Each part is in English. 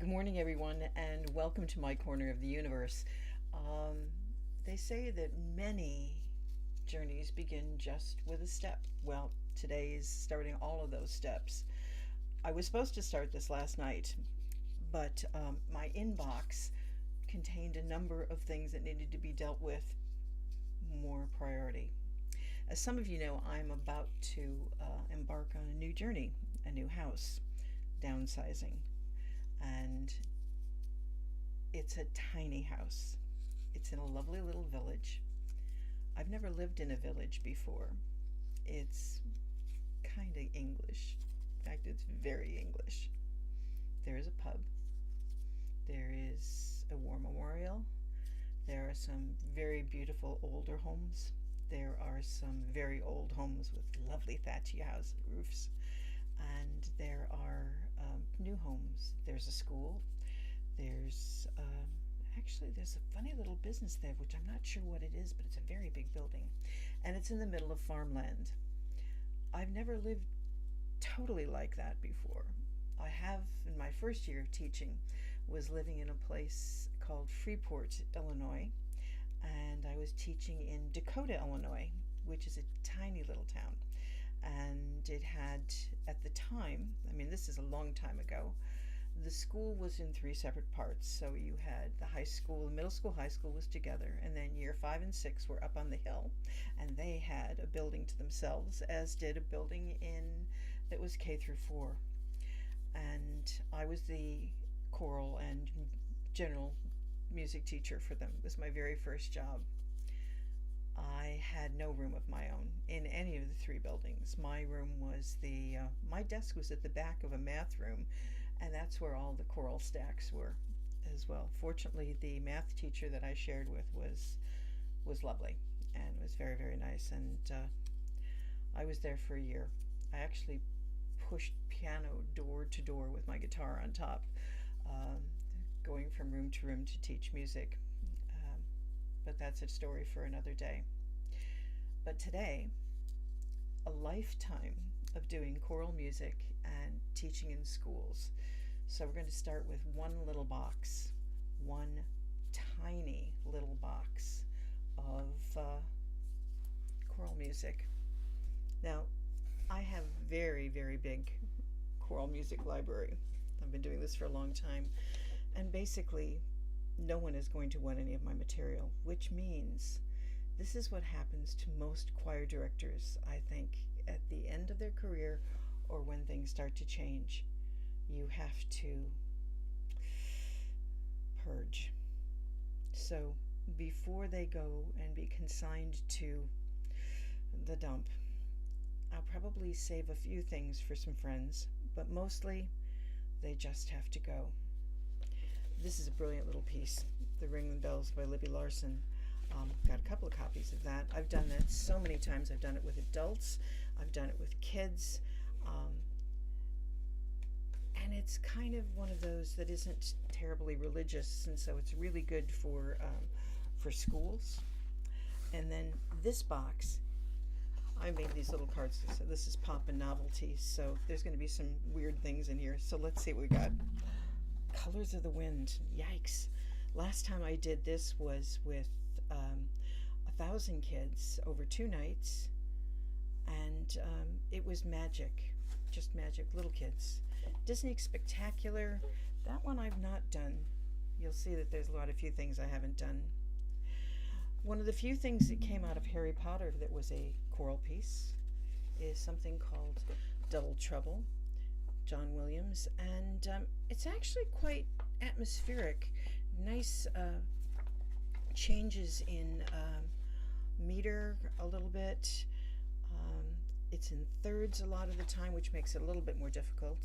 Good morning, everyone, and welcome to my corner of the universe. Um, they say that many journeys begin just with a step. Well, today is starting all of those steps. I was supposed to start this last night, but my inbox contained a number of things that needed to be dealt with more priority. As some of you know, I'm about to embark on a new journey, a new house, downsizing. And it's a tiny house. It's in a lovely little village. I've never lived in a village before. It's kind of English. In fact, it's very English. There is a pub. There is a war memorial. There are some very beautiful older homes. There are some very old homes with lovely thatchy house roofs. And there are new homes. There's a school. There's a funny little business there, which I'm not sure what it is, but it's a very big building, and it's in the middle of farmland. I've never lived totally like that before. I have, in my first year of teaching, was living in a place called Freeport, Illinois, and I was teaching in Dakota, Illinois, which is a tiny little town. And it had, at the time, I mean, this is a long time ago, the school was in three separate parts. So you had the high school, the middle school, high school was together, and then year 5 and 6 were up on the hill, and they had a building to themselves, as did a building in that was K through 4. And I was the choral and general music teacher for them. It was my very first job. I had no room of my own in any of the three buildings. My room was my desk was at the back of a math room, and that's where all the choral stacks were as well. Fortunately, the math teacher that I shared with was lovely and was very, very nice, and I was there for a year. I actually pushed piano door to door with my guitar on top, um, going from room to room to teach music. But that's a story for another day. But today, a lifetime of doing choral music and teaching in schools. So we're going to start with one little box, one tiny little box of choral music. Now, I have very, very big choral music library. I've been doing this for a long time, and basically no one is going to want any of my material, which means this is what happens to most choir directors, I think, at the end of their career or when things start to change. You have to purge. So before they go and be consigned to the dump, I'll probably save a few things for some friends, but mostly they just have to go. This is a brilliant little piece, The Ringling Bells by Libby Larsen. Got a couple of copies of that. I've done that so many times. I've done it with adults. I've done it with kids. And it's kind of one of those that isn't terribly religious, and so it's really good for schools. And then this box, I made these little cards. So this is Pop and Novelty. So there's going to be some weird things in here. So let's see what we got. Colors of the Wind. Yikes. Last time I did this was with 1,000 kids over 2 nights, and it was magic. Just magic. Little kids. Disney Spectacular. That one I've not done. You'll see that there's a few things I haven't done. One of the few things that came out of Harry Potter that was a choral piece is something called Double Trouble, John Williams, and it's actually quite atmospheric. Nice changes in meter a little bit. It's in thirds a lot of the time, which makes it a little bit more difficult.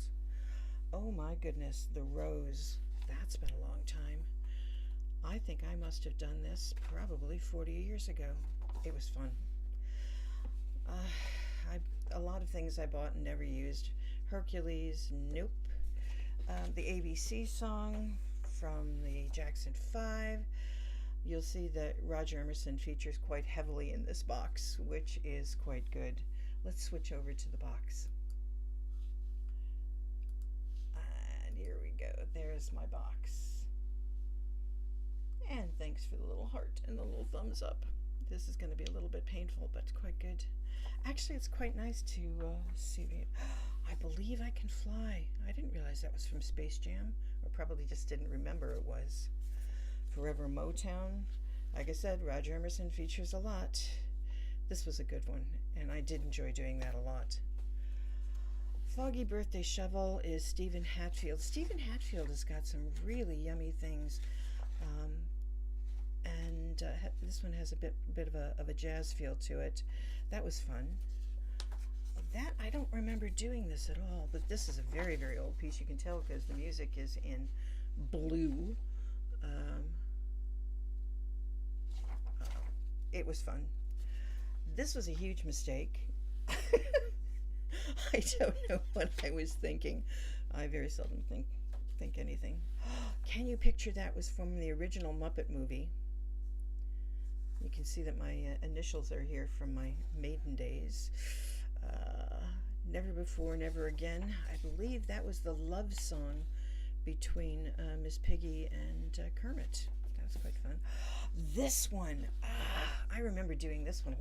Oh my goodness, The Rose. That's been a long time. I think I must have done this probably 40 years ago. It was fun. A lot of things I bought and never used. Hercules, nope. The ABC song from the Jackson 5. You'll see that Roger Emerson features quite heavily in this box, which is quite good. Let's switch over to the box. And here we go. There's there's my box. And thanks for the little heart and the little thumbs up. This is going to be a little bit painful, but quite good. Actually, it's quite nice to see me. I believe I can fly. I didn't realize that was from Space Jam, or probably just didn't remember it was. Forever Motown. Like I said, Roger Emerson features a lot. This was a good one, and I did enjoy doing that a lot. Foggy Birthday Shovel is Stephen Hatfield. Stephen Hatfield has got some really yummy things. And this one has a bit of a jazz feel to it. That was fun. That I don't remember doing this at all, but this is a very, very old piece. You can tell because the music is in blue. It was fun. This was a huge mistake. I don't know what I was thinking. I very seldom think anything. Can you picture that was from the original Muppet movie? You can see that my initials are here from my maiden days. Never Before, Never Again. I believe that was the love song between Miss Piggy and Kermit. That was quite fun. This one, I remember doing this one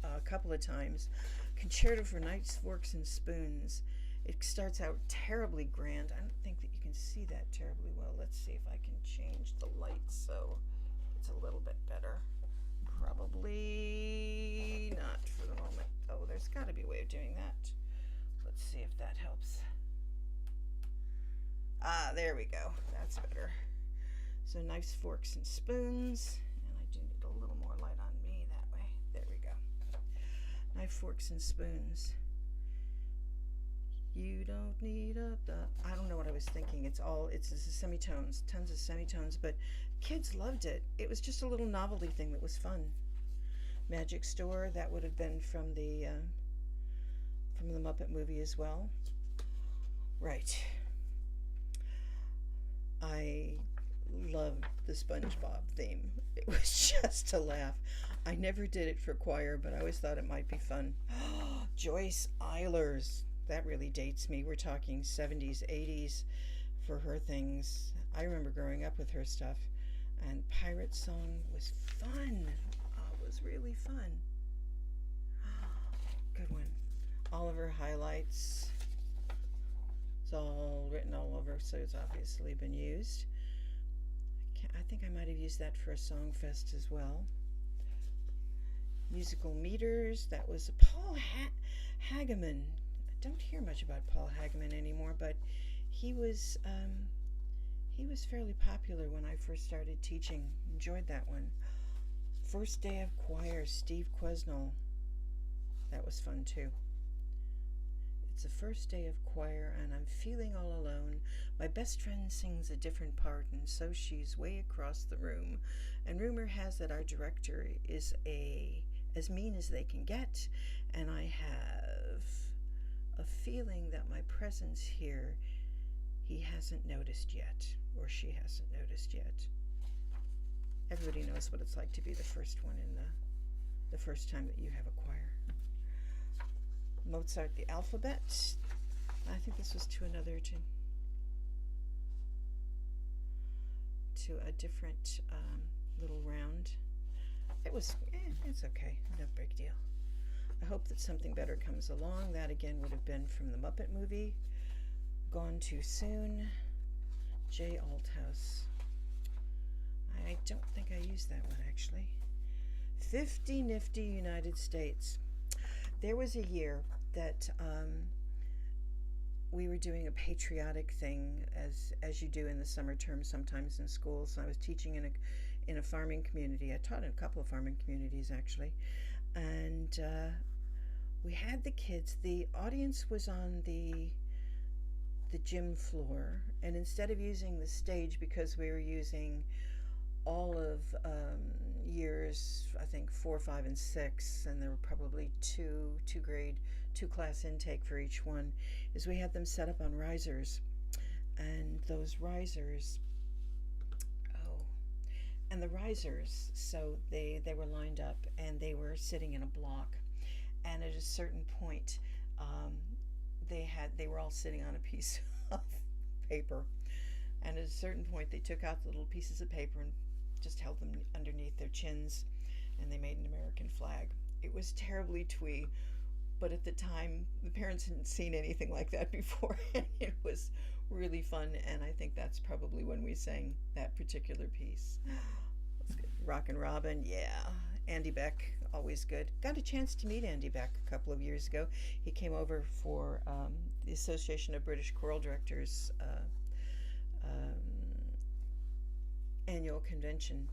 a couple of times. Concerto for Knives, Forks, and Spoons. It starts out terribly grand. I don't think that you can see that terribly well. Let's see if I can change the light so it's a little bit better. Probably not for the moment. Oh, there's got to be a way of doing that. Let's see if that helps. There we go. That's better. So Knives, Forks, and Spoons. And I do need a little more light on me that way. There we go. Knife, Forks, and Spoons. You don't need I don't know what I was thinking. It's semitones, tons of semitones, but kids loved it. It was just a little novelty thing that was fun. Magic Store, that would have been from the Muppet movie as well. Right. I loved the SpongeBob theme. It was just a laugh. I never did it for choir, but I always thought it might be fun. Joyce Eilers. That really dates me. We're talking 70s, 80s for her things. I remember growing up with her stuff. And Pirate Song was fun. It was really fun. Good one. Oliver Highlights. It's all written all over, so it's obviously been used. I think I might have used that for a song fest as well. Musical Meters. That was Paul Hageman. Don't hear much about Paul Hageman anymore, but he was fairly popular when I first started teaching. Enjoyed that one. First Day of Choir, Steve Quesnell. That was fun too. It's the first day of choir and I'm feeling all alone. My best friend sings a different part and so she's way across the room. And rumor has it our director is as mean as they can get, and I have a feeling that my presence here he hasn't noticed yet, or she hasn't noticed yet. Everybody knows what it's like to be the first one in the first time that you have a choir. Mozart, the Alphabet. I think this was to a different little round. It was, it's okay, no big deal. I hope that something better comes along. That again would have been from the Muppet movie. Gone Too Soon. J. Althouse. I don't think I used that one actually. 50 Nifty United States. There was a year that we were doing a patriotic thing as you do in the summer term sometimes in schools. I was teaching in a farming community. I taught in a couple of farming communities actually, and we had the kids. The audience was on the gym floor, and instead of using the stage, because we were using all of years, I think 4, 5, and 6, and there were probably two class intake for each one, is we had them set up on risers, and those risers, so they were lined up and they were sitting in a block, and at a certain point they were all sitting on a piece of paper. And at a certain point, they took out the little pieces of paper and just held them underneath their chins, and they made an American flag. It was terribly twee, but at the time, the parents hadn't seen anything like that before, and it was really fun. And I think that's probably when we sang that particular piece. That's good. Rockin' Robin, yeah. Andy Beck, always good. Got a chance to meet Andy Beck a couple of years ago. He came over for the Association of British Choral Directors annual convention.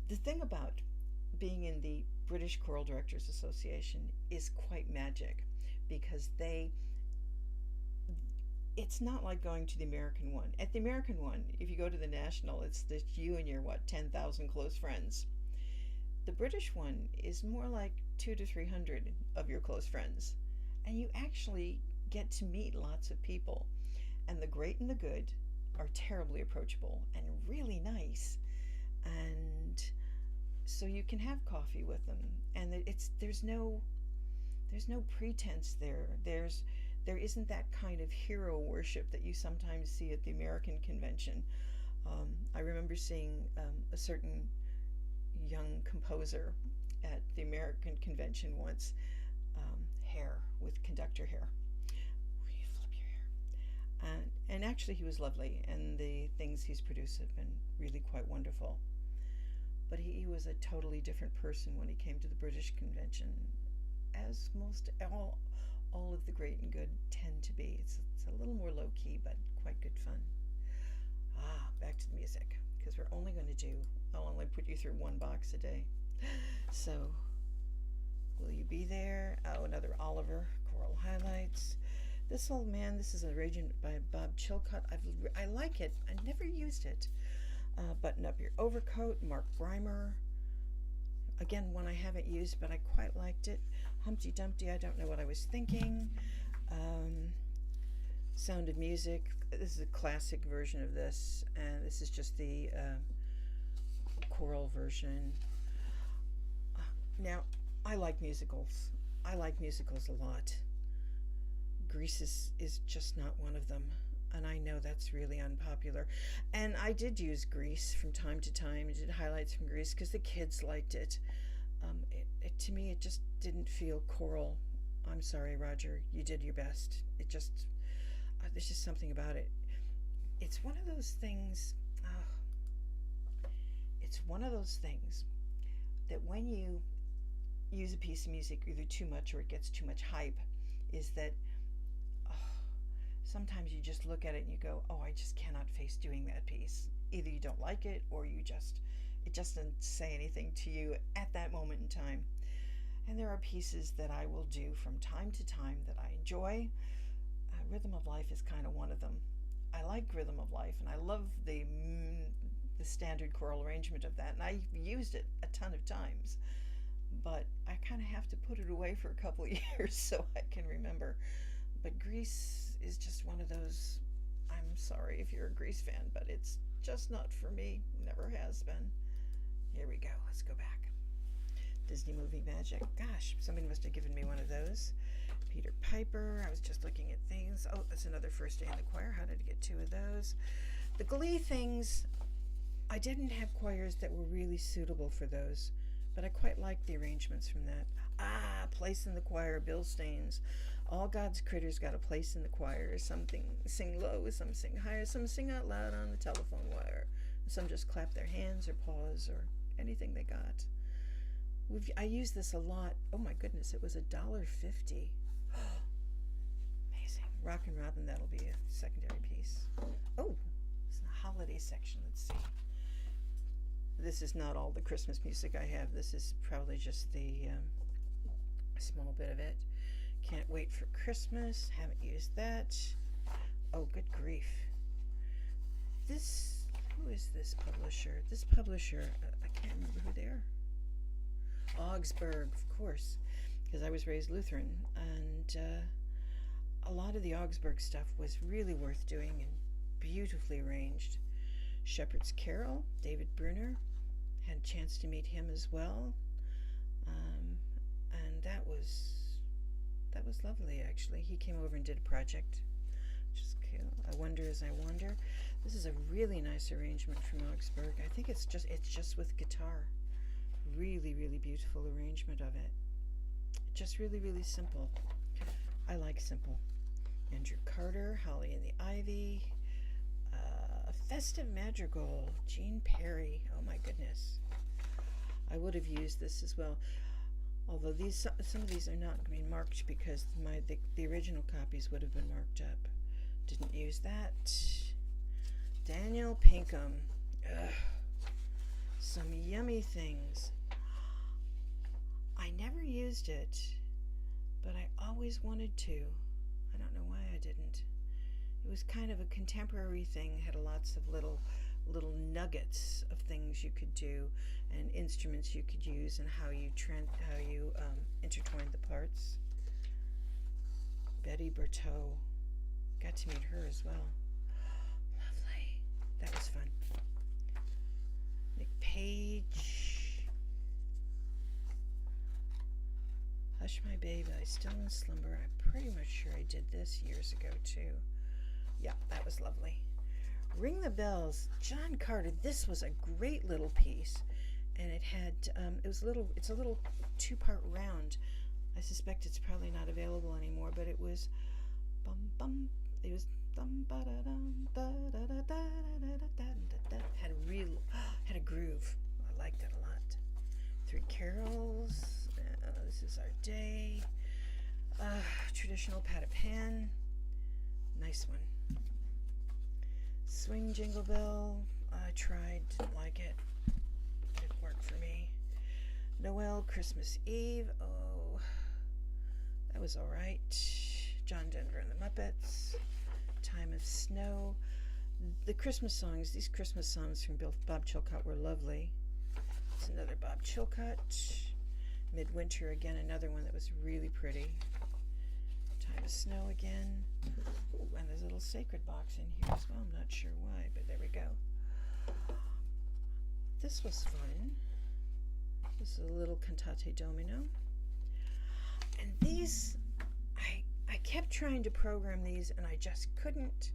The thing about being in the British Choral Directors Association is quite magic, because it's not like going to the American one. At the American one, if you go to the national, it's just you and your 10,000 close friends. The British one is more like 200 to 300 of your close friends, and you actually get to meet lots of people, and the great and the good are terribly approachable and really nice, and so you can have coffee with them, and there's no pretense there. There isn't that kind of hero worship that you sometimes see at the American convention. I remember seeing a certain young composer at the American convention once, hair with conductor hair. You flip your hair. And actually he was lovely, and the things he's produced have been really quite wonderful. But he was a totally different person when he came to the British convention, as most all of the great and good tend to be. It's a little more low-key, but quite good fun. Back to the music, because I'll only put you through one box a day. So, will you be there? Oh, another Oliver, Choral Highlights. This Old Man, this is an arrangement by Bob Chilcott. I like it. I never used it. Button Up Your Overcoat, Mark Breimer. Again, one I haven't used, but I quite liked it. Humpty Dumpty, I don't know what I was thinking. Sound of Music, this is a classic version of this, and this is just the choral version. Now, I like musicals. I like musicals a lot. Grease is just not one of them, and I know that's really unpopular. And I did use Grease from time to time. I did highlights from Grease because the kids liked it. To me, it just didn't feel choral. I'm sorry, Roger, you did your best. It just, there's just something about it. It's one of those things, that when you use a piece of music either too much or it gets too much hype, is that sometimes you just look at it and you go, I just cannot face doing that piece. Either you don't like it, or it just doesn't say anything to you at that moment in time. And there are pieces that I will do from time to time that I enjoy. Rhythm of Life is kind of one of them. I like Rhythm of Life, and I love the standard choral arrangement of that, and I've used it a ton of times. But I kind of have to put it away for a couple of years so I can remember. But Grease is just one of those, I'm sorry if you're a Grease fan, but it's just not for me. Never has been. Here we go. Let's go back. Disney Movie Magic. Gosh, somebody must have given me one of those. Peter Piper. I was just looking at things. Oh, that's another First Day in the Choir. How did I get 2 of those? The Glee things, I didn't have choirs that were really suitable for those, but I quite liked the arrangements from that. Place in the Choir, Bill Staines. All God's critters got a place in the choir. Some sing low, some sing higher, some sing out loud on the telephone wire. Some just clap their hands or paws or anything they got. I use this a lot. Oh my goodness, it was $1.50. Amazing. Rockin' Robin, that'll be a secondary piece. Oh, it's the holiday section. Let's see. This is not all the Christmas music I have. This is probably just the small bit of it. Can't Wait for Christmas. Haven't used that. Oh, good grief. Who is this publisher? This publisher, I can't remember who they are. Augsburg, of course, because I was raised Lutheran, and a lot of the Augsburg stuff was really worth doing and beautifully arranged. Shepherd's Carol, David Bruner, had a chance to meet him as well, and that was lovely. Actually, he came over and did a project, which is cool. Wander as I Wander. This is a really nice arrangement from Augsburg. I think it's just with guitar. Really, really beautiful arrangement of it. Just really, really simple. I like simple. Andrew Carter, Holly and the Ivy, A Festive Madrigal, Gene Perry. Oh my goodness. I would have used this as well. Although some of these are not going to be marked because the original copies would have been marked up. Didn't use that. Daniel Pinkham. Ugh. Some yummy things. I never used it, but I always wanted to. I don't know why I didn't. It was kind of a contemporary thing. Had lots of little nuggets of things you could do and instruments you could use and how you intertwined the parts. Betty Berteau. Got to meet her as well. Lovely. That was fun. Nick Page. Hush My Baby, I Still in Slumber. I'm pretty much sure I did this years ago too. Yeah, that was lovely. Ring the Bells, John Carter. This was a great little piece, and it had it's a little 2-part round. I suspect it's probably not available anymore, but it was it was had a groove. I liked it a lot. Three Carols. This Is Our Day. Traditional Pat a Pan. Nice one. Swing Jingle Bell. I tried, didn't like it. Didn't work for me. Noel, Christmas Eve. Oh, that was all right. John Denver and the Muppets. Time of Snow. The Christmas songs, these Christmas songs from Bob Chilcott were lovely. It's another Bob Chilcott. Midwinter again, another one that was really pretty. Time of Snow again. Ooh, and there's a little sacred box in here as well. I'm not sure why, but there we go. This was fun. This is a little Cantate Domino. And these, I kept trying to program these and I just couldn't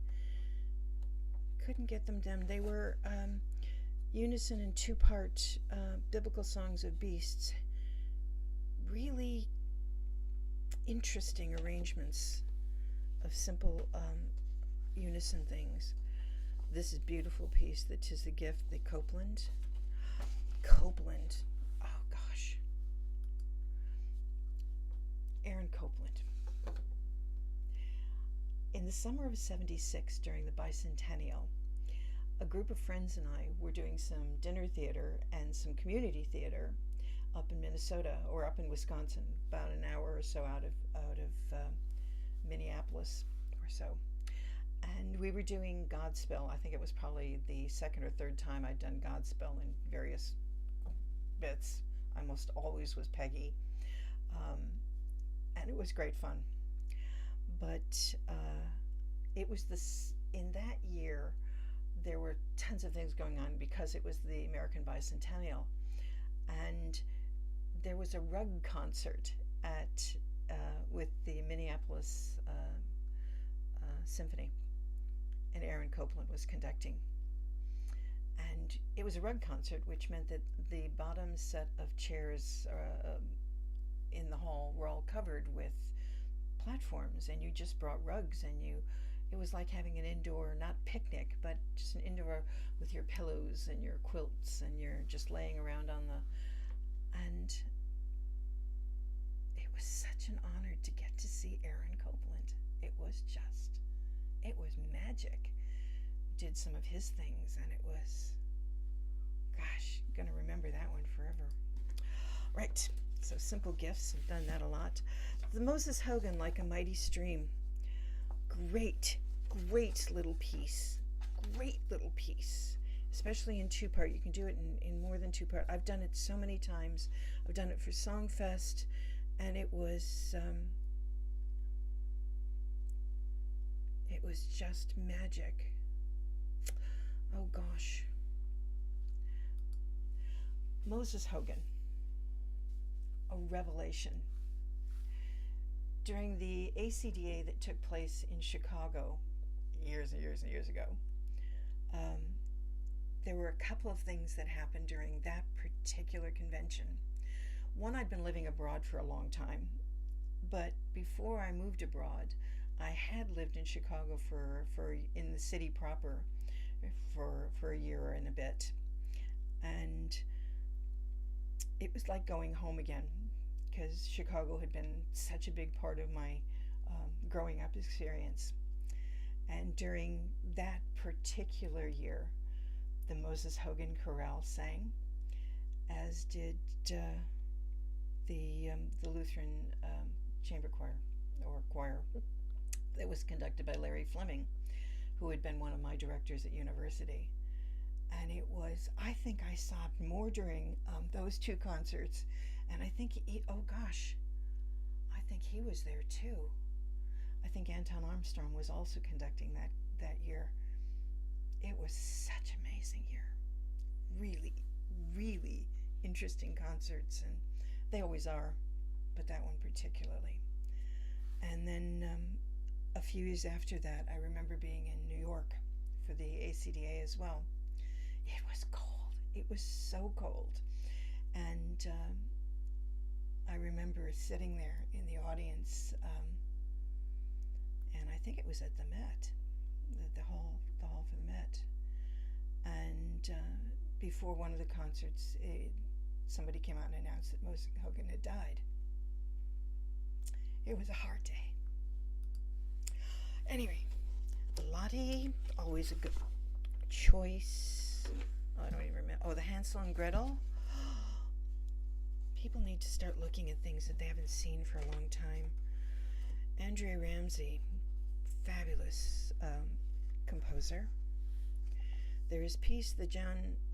get them done. They were unison and 2-part biblical songs of beasts. Really interesting arrangements of simple unison things. This is a beautiful piece, the 'Tis the Gift, the Copeland. Oh gosh. Aaron Copland. In the summer of '76, during the bicentennial, a group of friends and I were doing some dinner theater and some community theater up in Minnesota, or up in Wisconsin, about an hour or so out of Minneapolis or so. And we were doing Godspell. I think it was probably the second or third time I'd done Godspell in various bits. I almost always was Peggy. And it was great fun. But it was in that year, there were tons of things going on because it was the American Bicentennial. And there was a rug concert with the Minneapolis Symphony, and Aaron Copland was conducting. And it was a rug concert, which meant that the bottom set of chairs in the hall were all covered with platforms, and you just brought rugs, and it was like having an indoor, not picnic, but just an indoor with your pillows and your quilts, and you're just laying around and it was such an honor to get to see Aaron Copland. It was magic. Did some of his things, and it was, gosh, I'm gonna remember that one forever. Right, so Simple Gifts, I've done that a lot. The Moses Hogan, Like a Mighty Stream. Great little piece. Especially in 2-part. You can do it in more than 2-part. I've done it so many times. I've done it for Songfest, and it was just magic. Oh gosh. Moses Hogan, a revelation. During the ACDA that took place in Chicago years and years and years ago. Um, there were a couple of things that happened during that particular convention. One, I'd been living abroad for a long time, but before I moved abroad, I had lived in Chicago for in the city proper for a year and a bit, and it was like going home again because Chicago had been such a big part of my growing up experience. And during that particular year, the Moses Hogan Chorale sang, as did the Lutheran chamber choir or choir that was conducted by Larry Fleming, who had been one of my directors at university. And it was, I think I sobbed more during those two concerts. And I think, oh gosh, I think he was there too. I think Anton Armstrong was also conducting that year. It was such an amazing year. Really, really interesting concerts, and they always are, but that one particularly. And then a few years after that, I remember being in New York for the ACDA as well. It was cold. It was so cold. And I remember sitting there in the audience, and I think it was at the Met, the hall for the Met. And before one of the concerts, somebody came out and announced that Moses Hogan had died. It was a hard day. Anyway, Lottie, always a good choice. I don't even remember. Oh, the Hansel and Gretel. People need to start looking at things that they haven't seen for a long time. Andrea Ramsey, fabulous composer. There is Peace, the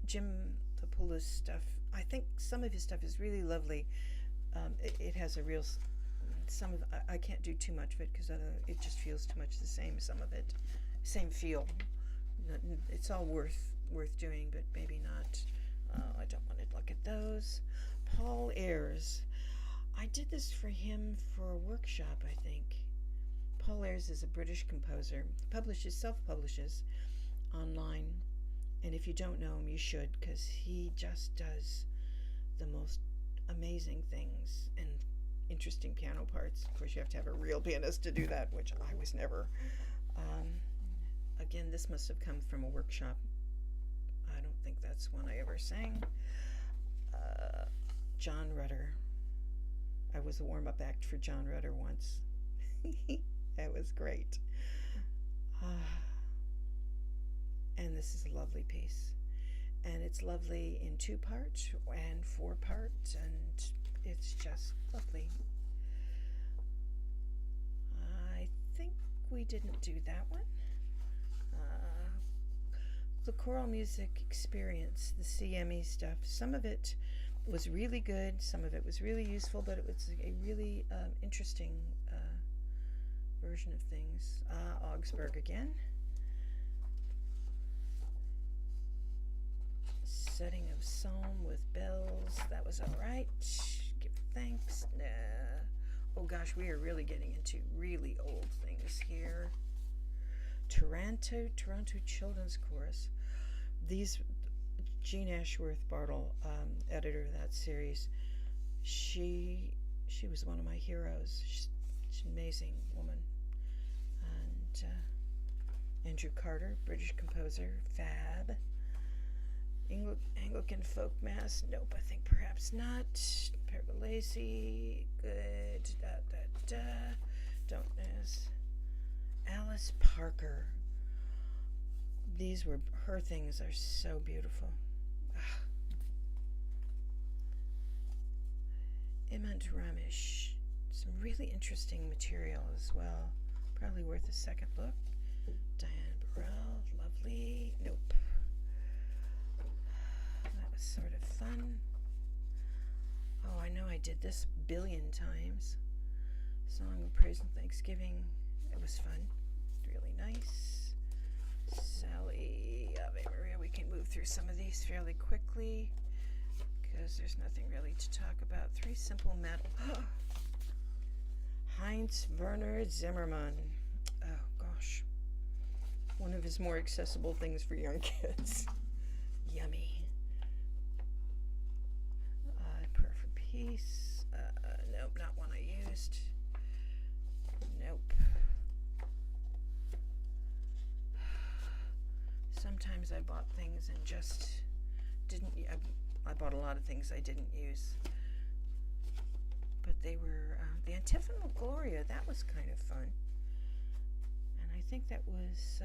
Jim Papoulis stuff. I think some of his stuff is really lovely. It has a real, some of, I can't do too much of it because it just feels too much the same, some of it. Same feel. It's all worth doing, but maybe not. I don't want to look at those. Paul Ayres. I did this for him for a workshop, I think. Paul Ayres is a British composer. He self-publishes online. And if you don't know him, you should, because he just does the most amazing things and interesting piano parts. Of course, you have to have a real pianist to do that, which I was never. Again, this must have come from a workshop. I don't think that's one I ever sang. John Rutter. I was a warm-up act for John Rutter once. That was great. And this is a lovely piece. And it's lovely in 2-part and 4-part, and it's just lovely. I think we didn't do that one. The choral music experience, the CME stuff, some of it was really good, some of it was really useful, but it was a really interesting version of things. Augsburg again. Setting of psalm with bells, that was all right. Give thanks. Nah. Oh gosh, we are really getting into really old things here. Toronto Children's Chorus. These, Jean Ashworth Bartle, editor of that series, she was one of my heroes. She's an amazing woman. And Andrew Carter, British composer, fab. Anglican folk mass, nope, I think perhaps not. Pergolesi, good. Don't miss. Alice Parker. Her things are so beautiful. Imant Ramesh. Some really interesting material as well. Probably worth a second look. Diane Burrell, lovely. Nope. That was sort of fun. Oh, I know I did this a billion times. Song of Praise and Thanksgiving. It was fun. Really nice. Sally, Ave Maria. We can move through some of these fairly quickly because there's nothing really to talk about. Three Simple Metal. Heinz Werner Zimmermann. Oh, gosh. his more accessible things for young kids. Yummy. Prayer for Peace. Nope, not one I used. Nope. Sometimes I bought things and just didn't. I bought a lot of things I didn't use. But they were the Antiphonal Gloria. That was kind of fun. And I think that was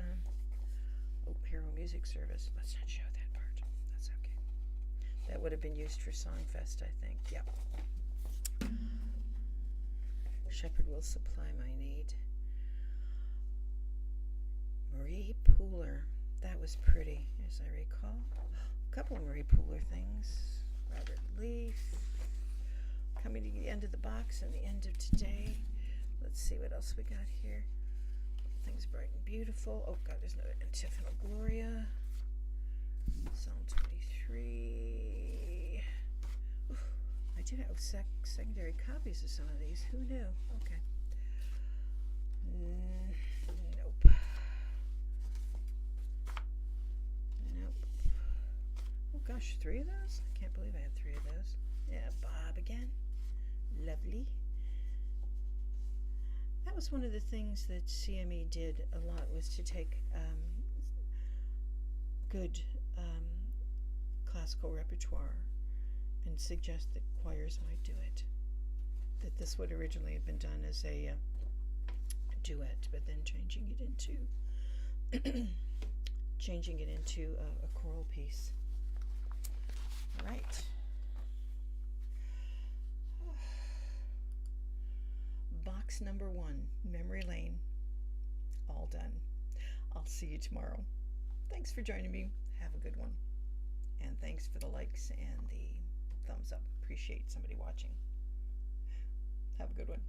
Hero Music Service. Let's not show that part. That's okay. That would have been used for Songfest, I think. Yep. Shepherd will supply my need. Marie Pooler. That was pretty, as I recall. A couple of Marie Pooler things. Robert Leaf. Coming to the end of the box and the end of today. Let's see what else we got here. Things bright and beautiful. Oh God, there's another Antiphonal Gloria. Psalm 23. Oof, I did have secondary copies of some of these. Who knew? Okay. Nope. Nope. Oh gosh, 3 of those? I can't believe I had 3 of those. Yeah, Bob again. Lovely. That was one of the things that CME did a lot, was to take good classical repertoire and suggest that choirs might do it. That this would originally have been done as a duet, but then changing it into a choral piece. All right. Box number 1, Memory Lane, all done. I'll see you tomorrow. Thanks for joining me. Have a good one. And thanks for the likes and the thumbs up. Appreciate somebody watching. Have a good one.